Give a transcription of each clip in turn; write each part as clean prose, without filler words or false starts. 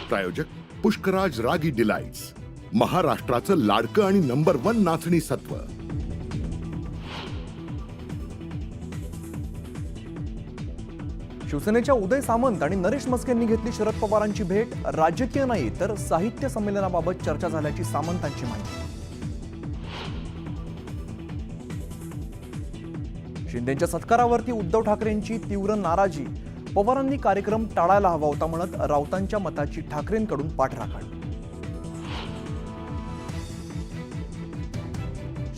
प्रायोजक पुष्कराज रागी डिलाइट्स, महाराष्ट्राचं लाडकं आणि नंबर 1 नाचणी सत्व। शिवसेनेच्या उदय सामंत आणि नरेश मस्केंनी घेतली शरद पवारांची भेट। राजकीय नाही तर साहित्य संमेलनाबाबत चर्चा झाल्याची सामंतांची माहिती। शिंदेच्या सत्कारावरती उद्धव ठाकरेंची तीव्र नाराजी। पवारांनी कार्यक्रम टाळायला हवा होता म्हणत राऊतांच्या मताची ठाकरेंकडून पाठराखण।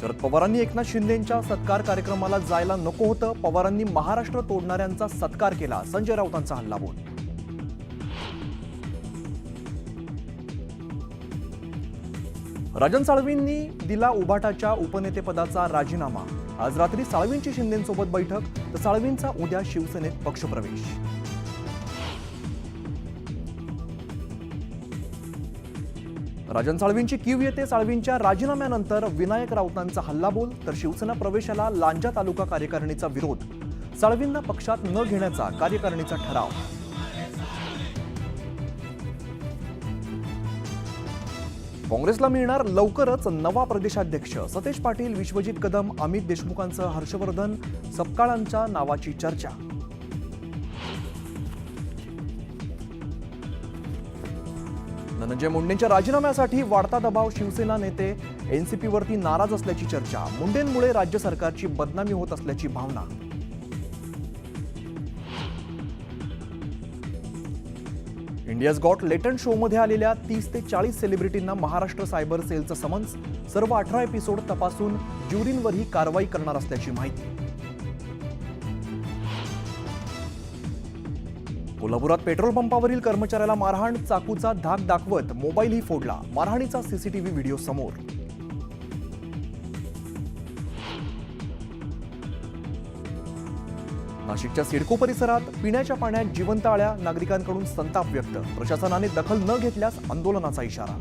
शरद पवारांनी एकनाथ शिंदेंच्या सत्कार कार्यक्रमाला जायला नको होतं। पवारांनी महाराष्ट्र तोडणाऱ्यांचा सत्कार केला। संजय राऊतांचा हल्लाबोल। राजन साळवींनी दिला उभाटाच्या उपनेतेपदाचा राजीनामा। आज रात्री साळवींची शिंदेंसोबत बैठक, तर साळवींचा उद्या शिवसेनेत पक्षप्रवेश। राजन साळवींची कीव येते। साळवींच्या राजीनाम्यानंतर विनायक राऊतांचा हल्लाबोल, तर शिवसेना प्रवेशाला लांजा तालुका कार्यकारिणीचा विरोध। साळवींना पक्षात न घेण्याचा कार्यकारिणीचा ठराव। काँग्रेसला मिळणार लवकरच नवा प्रदेशाध्यक्ष। सतेज पाटील, विश्वजित कदम, अमित देशमुखांसह हर्षवर्धन सपकाळांच्या नावाची चर्चा। धनंजय मुंडेंच्या राजीनाम्यासाठी वाढता दबाव। शिवसेना नेते एनसीपीवरती नाराज असल्याची चर्चा। मुंडेंमुळे राज्य सरकारची बदनामी होत असल्याची भावना। इंडियाज गॉट लेटंट शोमध्ये आलेल्या 30 ते 40 सेलिब्रिटींना महाराष्ट्र सायबर सेलचं समन्स। सर्व 18 एपिसोड तपासून ज्युरींवरही कारवाई करणार असल्याची माहिती। कोल्हापुरात पेट्रोल पंपावरील कर्मचाऱ्याला मारहाण। चाकूचा धाक दाखवत मोबाईलही फोडला। मारहाणीचा सीसीटीव्ही व्हिडिओ समोर। नाशिकच्या सिडको परिसरात पिण्याच्या पाण्यात जिवंत आळ्या। नागरिकांकडून संताप व्यक्त। प्रशासनाने दखल न घेतल्यास आंदोलनाचा इशारा।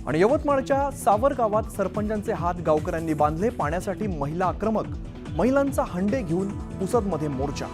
आणि यवतमाळच्या सावर गावात सरपंचांचे हात गावकऱ्यांनी बांधले। पाण्यासाठी महिला आक्रमक। महिलांचा हंडे घेऊन पुसदमध्ये मोर्चा।